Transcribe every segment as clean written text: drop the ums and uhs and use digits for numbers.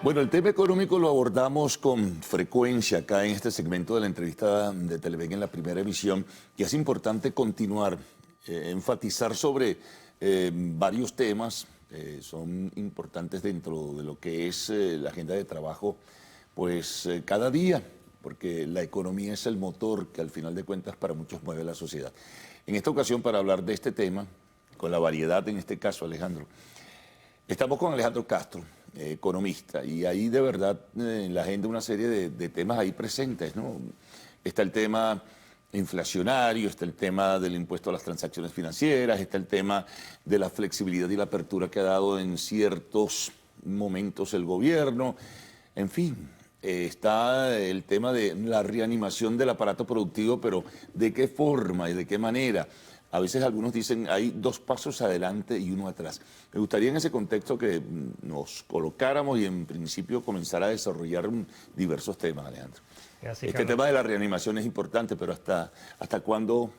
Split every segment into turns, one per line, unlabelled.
Bueno, el tema económico lo abordamos con frecuencia acá en este segmento de la entrevista de Televen en la primera emisión, y es importante continuar, enfatizar sobre varios temas, son importantes dentro de lo que es la agenda de trabajo, pues cada día, porque la economía es el motor que al final de cuentas para muchos mueve la sociedad. En esta ocasión, para hablar de este tema, con la variedad en este caso, Alejandro, estamos con Alejandro Castro, economista, y ahí de verdad en la agenda una serie de temas ahí presentes, ¿no? Está el tema inflacionario, está el tema del impuesto a las transacciones financieras, está el tema de la flexibilidad y la apertura que ha dado en ciertos momentos el gobierno, en fin. Está el tema de la reanimación del aparato productivo, pero ¿de qué forma y de qué manera? A veces algunos dicen hay dos pasos adelante y uno atrás. Me gustaría en ese contexto que nos colocáramos y en principio comenzar a desarrollar diversos temas, Alejandro. Este tema de la reanimación es importante, pero ¿hasta cuándo?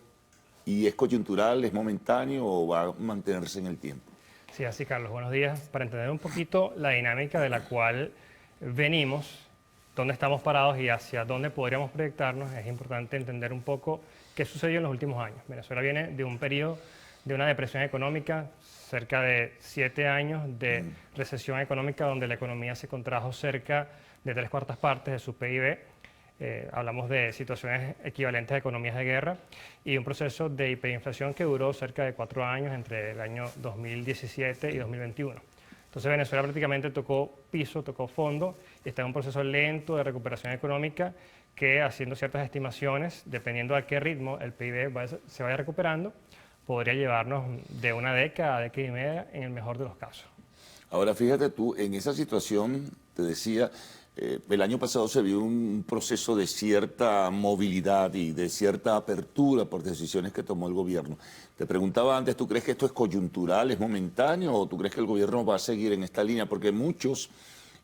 ¿Y es coyuntural, es momentáneo o va a mantenerse en el tiempo?
Sí, así Carlos, buenos días. Para entender un poquito la dinámica de la cual venimos, dónde estamos parados y hacia dónde podríamos proyectarnos, es importante entender un poco qué sucedió en los últimos años. Venezuela viene de un periodo de una depresión económica, cerca de 7 años de recesión económica, donde la economía se contrajo cerca de 3/4 partes de su PIB. Hablamos de situaciones equivalentes a economías de guerra, y un proceso de hiperinflación que duró cerca de 4 años entre el año 2017 y 2021. Entonces Venezuela prácticamente tocó piso, tocó fondo, y está en un proceso lento de recuperación económica que, haciendo ciertas estimaciones, dependiendo a qué ritmo el PIB se vaya recuperando, podría llevarnos de una década a década y media en el mejor de los casos.
Ahora fíjate tú, en esa situación, te decía, el año pasado se vio un proceso de cierta movilidad y de cierta apertura por decisiones que tomó el gobierno. Te preguntaba antes, ¿tú crees que esto es coyuntural, es momentáneo, o tú crees que el gobierno va a seguir en esta línea? Porque muchos,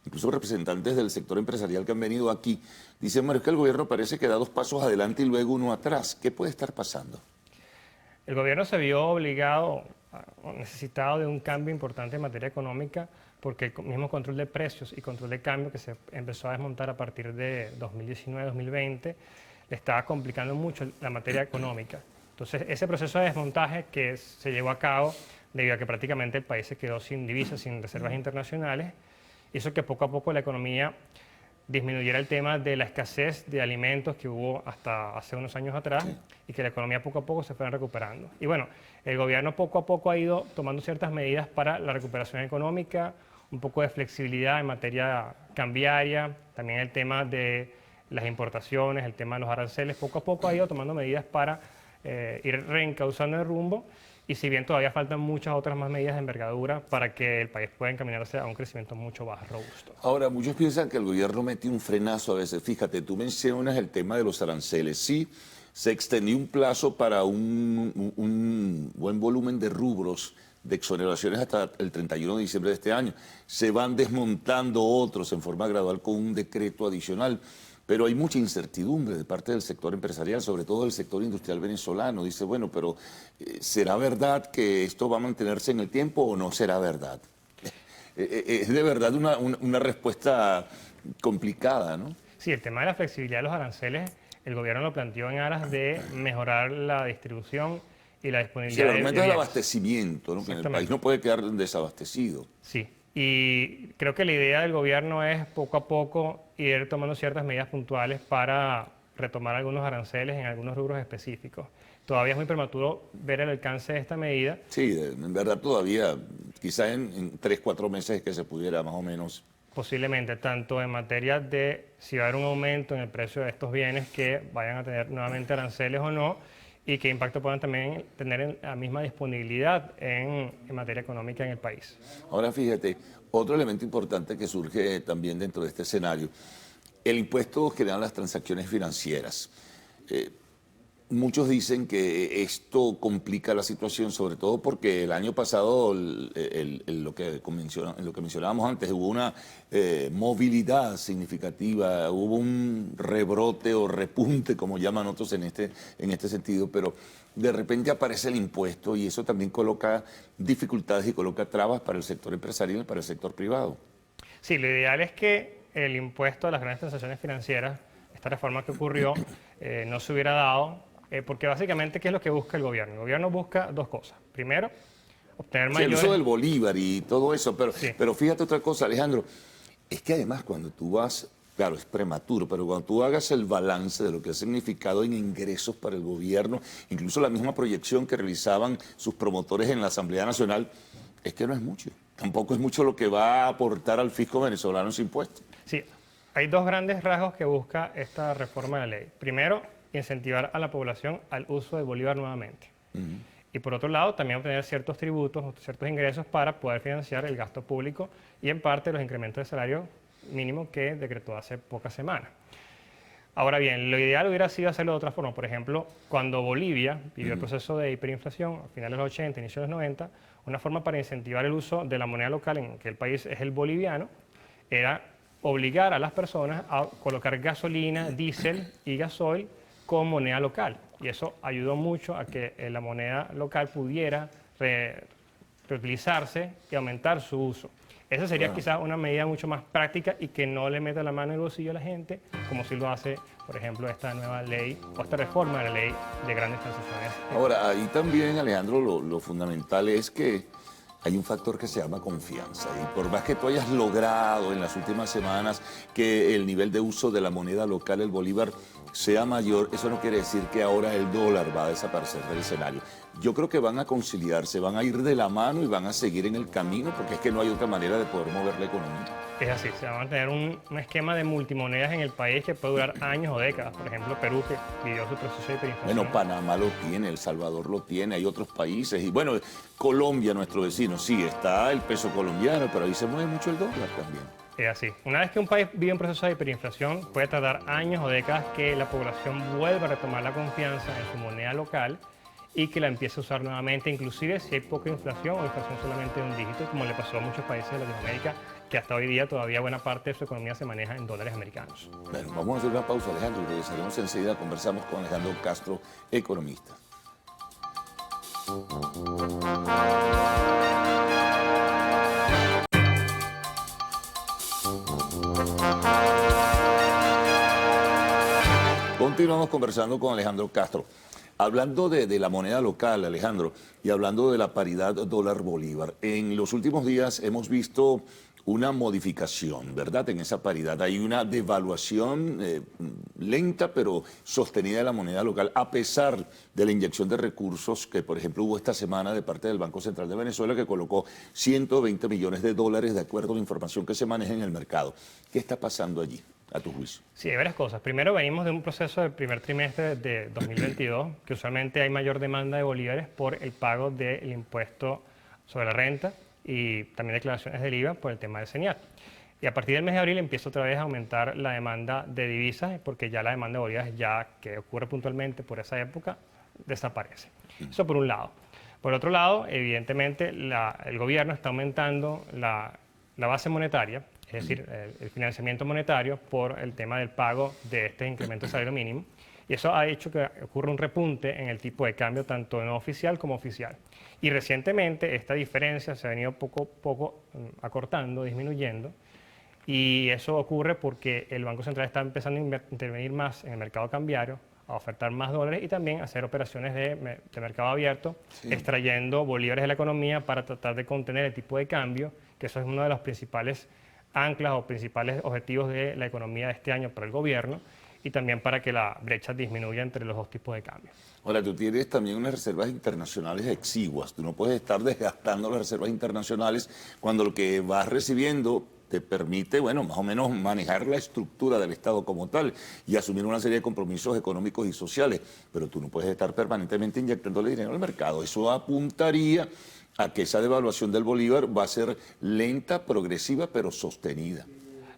incluso representantes del sector empresarial que han venido aquí, dicen, bueno, es que el gobierno parece que da 2 pasos adelante y luego uno atrás. ¿Qué puede estar pasando?
El gobierno se vio obligado, necesitado de un cambio importante en materia económica, porque el mismo control de precios y control de cambio que se empezó a desmontar a partir de 2019-2020 le estaba complicando mucho la materia económica. Entonces, ese proceso de desmontaje que se llevó a cabo debido a que prácticamente el país se quedó sin divisas, sin reservas internacionales, hizo que poco a poco la economía disminuyera el tema de la escasez de alimentos que hubo hasta hace unos años atrás, sí, y que la economía poco a poco se fuera recuperando. Y bueno, el gobierno poco a poco ha ido tomando ciertas medidas para la recuperación económica, un poco de flexibilidad en materia cambiaria, también el tema de las importaciones, el tema de los aranceles. Poco a poco ha ido tomando medidas para ir reencauzando el rumbo, y si bien todavía faltan muchas otras más medidas de envergadura para que el país pueda encaminarse a un crecimiento mucho más robusto.
Ahora, muchos piensan que el gobierno mete un frenazo a veces. Fíjate, tú mencionas el tema de los aranceles. Sí, se extendió un plazo para un buen volumen de rubros de exoneraciones hasta el 31 de diciembre de este año. Se van desmontando otros en forma gradual con un decreto adicional. Pero hay mucha incertidumbre de parte del sector empresarial, sobre todo del sector industrial venezolano. Dice, bueno, pero ¿será verdad que esto va a mantenerse en el tiempo o no será verdad? Es de verdad una respuesta complicada, ¿no?
Sí, el tema de la flexibilidad de los aranceles, el gobierno lo planteó en aras de mejorar la distribución y la disponibilidad
sí, el argumento
de
del abastecimiento, ¿no? Que en el país no puede quedar desabastecido.
Sí, y creo que la idea del gobierno es poco a poco ir tomando ciertas medidas puntuales para retomar algunos aranceles en algunos rubros específicos. Todavía es muy prematuro ver el alcance de esta medida.
Sí, en verdad todavía, quizás en 3, 4 meses que se pudiera más o menos.
Posiblemente, tanto en materia de si va a haber un aumento en el precio de estos bienes que vayan a tener nuevamente aranceles o no, y qué impacto puedan también tener en la misma disponibilidad en materia económica en el país.
Ahora fíjate, otro elemento importante que surge también dentro de este escenario, el impuesto general a las transacciones financieras. muchos dicen que esto complica la situación, sobre todo porque el año pasado, lo que mencionábamos antes, hubo una movilidad significativa, hubo un rebrote o repunte, como llaman otros en este sentido, pero de repente aparece el impuesto y eso también coloca dificultades y coloca trabas para el sector empresarial y para el sector privado.
Sí, lo ideal es que el impuesto a las grandes transacciones financieras, esta reforma que ocurrió, no se hubiera dado, porque básicamente, ¿qué es lo que busca el gobierno? El gobierno busca dos cosas. Primero, obtener
Sí, el
mayores...
uso del bolívar y todo eso,
Sí.
pero fíjate otra cosa, Alejandro, es que además cuando tú vas, claro, es prematuro, pero cuando tú hagas el balance de lo que ha significado en ingresos para el gobierno, incluso la misma proyección que realizaban sus promotores en la Asamblea Nacional, es que no es mucho. Tampoco es mucho lo que va a aportar al fisco venezolano ese impuesto.
Sí, hay dos grandes rasgos que busca esta reforma de la ley. Primero, incentivar a la población al uso del bolívar nuevamente. Y por otro lado, también obtener ciertos tributos, ciertos ingresos para poder financiar el gasto público y en parte los incrementos de salario mínimo que decretó hace pocas semanas. Ahora bien, lo ideal hubiera sido hacerlo de otra forma. Por ejemplo, cuando Bolivia vivió el proceso de hiperinflación a finales de los 80, inicios de los 90, una forma para incentivar el uso de la moneda local en que el país es el boliviano era obligar a las personas a colocar gasolina, diésel y gasoil con moneda local. Y eso ayudó mucho a que la moneda local pudiera reutilizarse y aumentar su uso. Esa sería quizás una medida mucho más práctica y que no le meta la mano en el bolsillo a la gente, como si lo hace, por ejemplo, esta nueva ley o esta reforma de la ley de grandes transacciones.
Ahora, ahí también, Alejandro, lo fundamental es que hay un factor que se llama confianza. Y por más que tú hayas logrado en las últimas semanas que el nivel de uso de la moneda local, el bolívar, sea mayor, eso no quiere decir que ahora el dólar va a desaparecer del escenario. Yo creo que van a conciliarse, van a ir de la mano y van a seguir en el camino, porque es que no hay otra manera de poder mover la economía.
Es así, se va a mantener un esquema de multimonedas en el país que puede durar años o décadas. Por ejemplo, Perú, que vivió su proceso de hiperinflación.
Bueno, Panamá lo tiene, El Salvador lo tiene, hay otros países. Y bueno, Colombia, nuestro vecino, sí, está el peso colombiano, pero ahí se mueve mucho el dólar también.
Es así. Una vez que un país vive un proceso de hiperinflación, puede tardar años o décadas que la población vuelva a retomar la confianza en su moneda local y que la empiece a usar nuevamente, inclusive si hay poca inflación o inflación solamente de un dígito, como le pasó a muchos países de Latinoamérica, que hasta hoy día todavía buena parte de su economía se maneja en dólares americanos.
Bueno, vamos a hacer una pausa, Alejandro, y regresaremos enseguida. Conversamos con Alejandro Castro, economista. Continuamos conversando con Alejandro Castro. Hablando de la moneda local, Alejandro, y hablando de la paridad dólar-bolívar, en los últimos días hemos visto una modificación, ¿verdad? En esa paridad hay una devaluación lenta pero sostenida de la moneda local, a pesar de la inyección de recursos que, por ejemplo, hubo esta semana de parte del Banco Central de Venezuela, que colocó 120 millones de dólares de acuerdo a la información que se maneja en el mercado. ¿Qué está pasando allí, a tu juicio?
Sí, hay varias cosas. Primero, venimos de un proceso del primer trimestre de 2022, que usualmente hay mayor demanda de bolívares por el pago del impuesto sobre la renta y también declaraciones del IVA por el tema del señal. Y a partir del mes de abril empieza otra vez a aumentar la demanda de divisas, porque ya la demanda de bolívares, ya que ocurre puntualmente por esa época, desaparece. Eso por un lado. Por otro lado, evidentemente, el gobierno está aumentando la base monetaria, es decir, el financiamiento monetario por el tema del pago de este incremento de salario mínimo. Y eso ha hecho que ocurra un repunte en el tipo de cambio, tanto no oficial como oficial. Y recientemente esta diferencia se ha venido poco a poco acortando, disminuyendo. Y eso ocurre porque el Banco Central está empezando a intervenir más en el mercado cambiario, a ofertar más dólares y también a hacer operaciones de mercado abierto, extrayendo bolívares de la economía para tratar de contener el tipo de cambio, que eso es uno de los principales anclas o principales objetivos de la economía de este año para el gobierno, y también para que la brecha disminuya entre los dos tipos de cambio.
Ahora, tú tienes también unas reservas internacionales exiguas. Tú no puedes estar desgastando las reservas internacionales cuando lo que vas recibiendo te permite, bueno, más o menos manejar la estructura del Estado como tal y asumir una serie de compromisos económicos y sociales. Pero tú no puedes estar permanentemente inyectándole dinero al mercado. Eso apuntaría a que esa devaluación del bolívar va a ser lenta, progresiva, pero sostenida.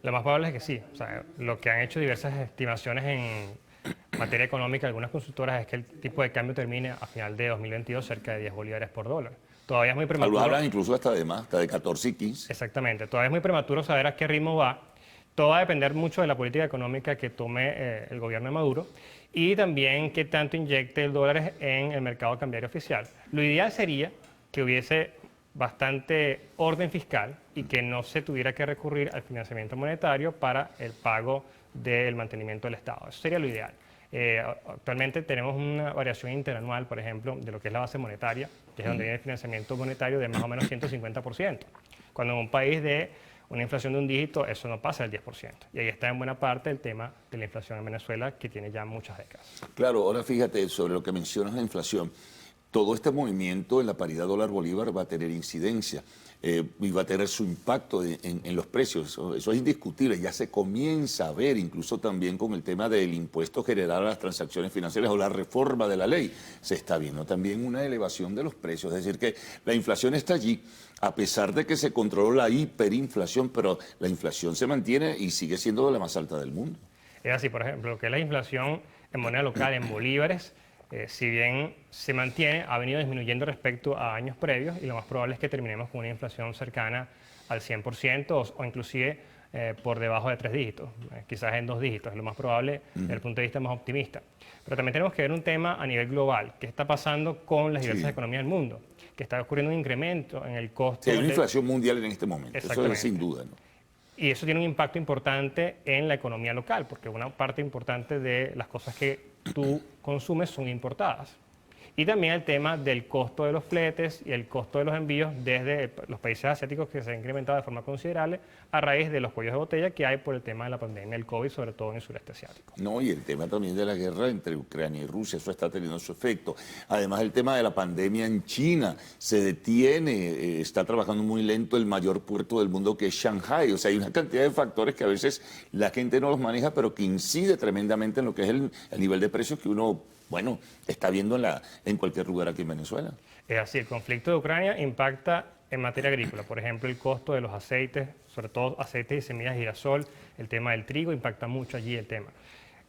Lo más probable es que sí. O sea, lo que han hecho diversas estimaciones materia económica de algunas consultoras es que el tipo de cambio termine a final de 2022 cerca de 10 bolívares por dólar. Todavía es muy prematuro.
Hablan incluso hasta de más, hasta de 14 y 15.
Exactamente, todavía es muy prematuro saber a qué ritmo va. Todo va a depender mucho de la política económica que tome el gobierno de Maduro y también qué tanto inyecte el dólar en el mercado cambiario oficial. Lo ideal sería que hubiese bastante orden fiscal y que no se tuviera que recurrir al financiamiento monetario para el pago del mantenimiento del Estado. Eso sería lo ideal. Actualmente tenemos una variación interanual, por ejemplo, de lo que es la base monetaria, que es donde viene el financiamiento monetario de más o menos 150%. Cuando en un país de una inflación de un dígito, eso no pasa del 10%. Y ahí está en buena parte el tema de la inflación en Venezuela, que tiene ya muchas décadas.
Claro, ahora fíjate sobre lo que mencionas, la inflación. Todo este movimiento en la paridad dólar-bolívar va a tener incidencia y va a tener su impacto en los precios. Eso es indiscutible. Ya se comienza a ver, incluso también con el tema del impuesto general a las transacciones financieras o la reforma de la ley. Se está viendo también una elevación de los precios. Es decir, que la inflación está allí, a pesar de que se controló la hiperinflación, pero la inflación se mantiene y sigue siendo de la más alta del mundo.
Es así, por ejemplo, lo que es la inflación en moneda local, en bolívares, si bien se mantiene, ha venido disminuyendo respecto a años previos y lo más probable es que terminemos con una inflación cercana al 100% o inclusive por debajo de 3 dígitos, quizás en 2 dígitos, es lo más probable desde el punto de vista más optimista. Pero también tenemos que ver un tema a nivel global, qué está pasando con las diversas economías del mundo, que está ocurriendo un incremento en el costo.
Sí, hay una inflación mundial en este momento, eso es sin duda, ¿no?
Y eso tiene un impacto importante en la economía local, porque una parte importante de las cosas que tú consumes son importadas. Y también el tema del costo de los fletes y el costo de los envíos desde los países asiáticos que se ha incrementado de forma considerable a raíz de los cuellos de botella que hay por el tema de la pandemia del COVID, sobre todo en el sureste asiático.
No, y el tema también de la guerra entre Ucrania y Rusia, eso está teniendo su efecto. Además, el tema de la pandemia en China se detiene, está trabajando muy lento el mayor puerto del mundo que es Shanghai. O sea, hay una cantidad de factores que a veces la gente no los maneja, pero que incide tremendamente en lo que es el nivel de precios que uno, bueno, está viendo en cualquier lugar aquí en Venezuela.
Es así, el conflicto de Ucrania impacta en materia agrícola, por ejemplo, el costo de los aceites, sobre todo aceites y semillas de girasol, el tema del trigo, impacta mucho allí el tema.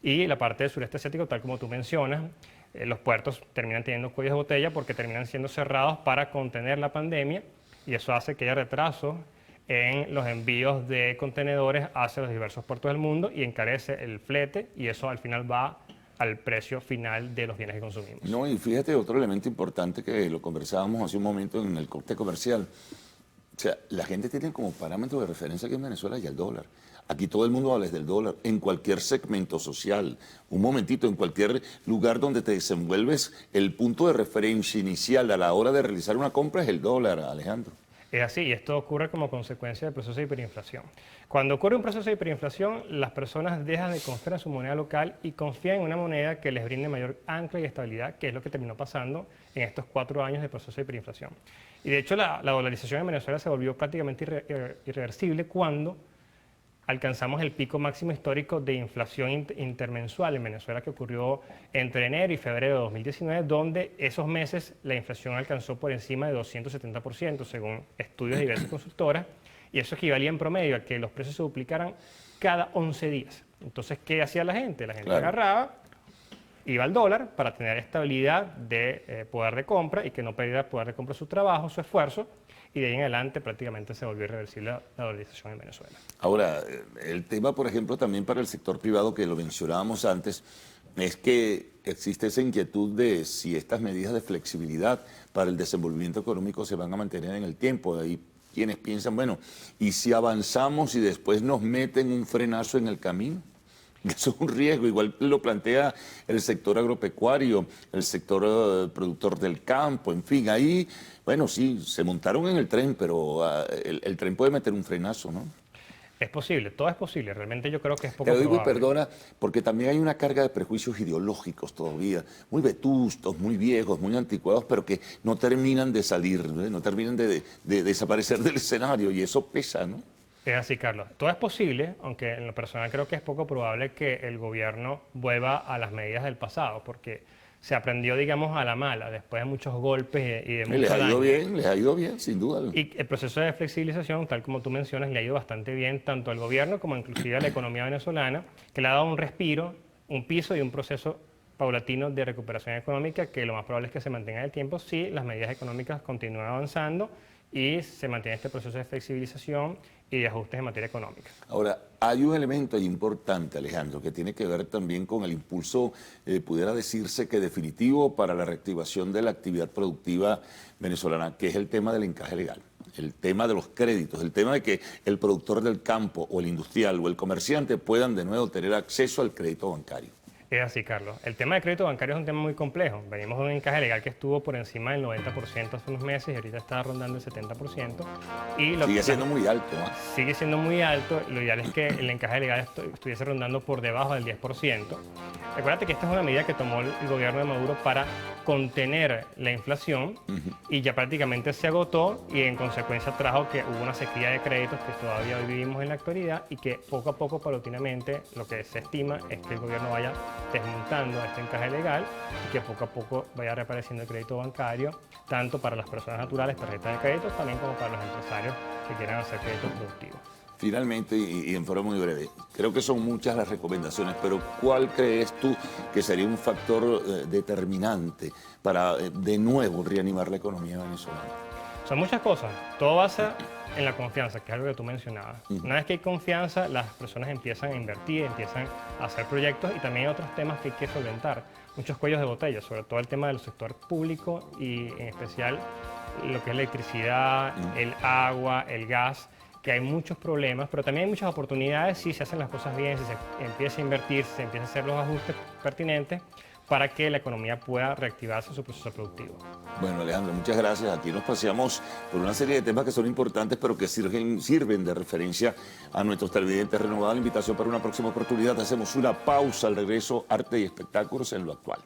Y la parte del sureste asiático, tal como tú mencionas, los puertos terminan teniendo cuellos de botella porque terminan siendo cerrados para contener la pandemia y eso hace que haya retrasos en los envíos de contenedores hacia los diversos puertos del mundo y encarece el flete y eso al final va al precio final de los bienes que consumimos.
No, y fíjate, otro elemento importante que lo conversábamos hace un momento en el corte comercial. O sea, la gente tiene como parámetro de referencia aquí en Venezuela ya el dólar. Aquí todo el mundo habla del dólar, en cualquier segmento social. Un momentito, en cualquier lugar donde te desenvuelves, el punto de referencia inicial a la hora de realizar una compra es el dólar, Alejandro.
Es así, y esto ocurre como consecuencia del proceso de hiperinflación. Cuando ocurre un proceso de hiperinflación, las personas dejan de confiar en su moneda local y confían en una moneda que les brinde mayor ancla y estabilidad, que es lo que terminó pasando en estos 4 años de proceso de hiperinflación. Y de hecho, la dolarización en Venezuela se volvió prácticamente irreversible cuando alcanzamos el pico máximo histórico de inflación intermensual en Venezuela que ocurrió entre enero y febrero de 2019, donde esos meses la inflación alcanzó por encima de 270%, según estudios de diversas consultoras, y eso equivalía en promedio a que los precios se duplicaran cada 11 días. Entonces, ¿qué hacía la gente? La gente agarraba, iba al dólar para tener estabilidad de poder de compra y que no perdiera poder de compra su trabajo, su esfuerzo, y de ahí en adelante prácticamente se volvió irreversible la dolarización en Venezuela.
Ahora, el tema, por ejemplo, también para el sector privado, que lo mencionábamos antes, es que existe esa inquietud de si estas medidas de flexibilidad para el desenvolvimiento económico se van a mantener en el tiempo. De ahí quienes piensan, bueno, ¿y si avanzamos y después nos meten un frenazo en el camino? Eso es un riesgo, igual lo plantea el sector agropecuario, el sector productor del campo, en fin, ahí, bueno, sí, se montaron en el tren, pero el tren puede meter un frenazo, ¿no?
Es posible, todo es posible, realmente yo creo que es poco
Te lo digo y
probable.
perdona, porque también hay una carga de prejuicios ideológicos todavía, muy vetustos, muy viejos, muy anticuados, pero que no terminan de salir, no terminan de desaparecer del escenario, y eso pesa, ¿no?
Es así, Carlos. Todo es posible, aunque en lo personal creo que es poco probable que el gobierno vuelva a las medidas del pasado, porque se aprendió, digamos, a la mala, después de muchos golpes y de mucho daño.
Les ha ido bien, sin duda.
Y el proceso de flexibilización, tal como tú mencionas, le ha ido bastante bien tanto al gobierno como inclusive a la economía venezolana, que le ha dado un respiro un piso y un proceso paulatino de recuperación económica que lo más probable es que se mantenga en el tiempo si las medidas económicas continúan avanzando y se mantiene este proceso de flexibilización y de ajustes en materia económica.
Ahora, hay un elemento ahí importante, Alejandro, que tiene que ver también con el impulso, pudiera decirse que definitivo para la reactivación de la actividad productiva venezolana, que es el tema del encaje legal, el tema de los créditos, el tema de que el productor del campo o el industrial o el comerciante puedan de nuevo tener acceso al crédito bancario.
Es así, Carlos. El tema de crédito bancario es un tema muy complejo. Venimos de un encaje legal que estuvo por encima del 90% hace unos meses y ahorita está rondando el 70%. Y
sigue siendo muy alto, ¿no?
Sigue siendo muy alto. Lo ideal es que el encaje legal estuviese rondando por debajo del 10%. Recuérdate que esta es una medida que tomó el gobierno de Maduro para contener la inflación y ya prácticamente se agotó y en consecuencia trajo que hubo una sequía de créditos que todavía hoy vivimos en la actualidad y que poco a poco, paulatinamente, lo que se estima es que el gobierno vaya desmontando este encaje legal y que poco a poco vaya reapareciendo el crédito bancario, tanto para las personas naturales, tarjetas de crédito, también como para los empresarios que quieran hacer créditos productivos.
Finalmente, y en forma muy breve, creo que son muchas las recomendaciones, pero ¿cuál crees tú que sería un factor determinante para de nuevo reanimar la economía venezolana?
Son muchas cosas. Todo basa en la confianza, que es algo que tú mencionabas. Una vez que hay confianza, las personas empiezan a invertir, empiezan a hacer proyectos y también hay otros temas que hay que solventar. Muchos cuellos de botella, sobre todo el tema del sector público y en especial lo que es la electricidad, el agua, el gas, que hay muchos problemas, pero también hay muchas oportunidades si se hacen las cosas bien, si se empieza a invertir, si se empiezan a hacer los ajustes pertinentes para que la economía pueda reactivarse en su proceso productivo.
Bueno, Alejandro, muchas gracias. Aquí nos paseamos por una serie de temas que son importantes, pero que sirven de referencia a nuestros televidentes. Renovada la invitación para una próxima oportunidad. Hacemos una pausa al regreso, arte y espectáculos en lo actual.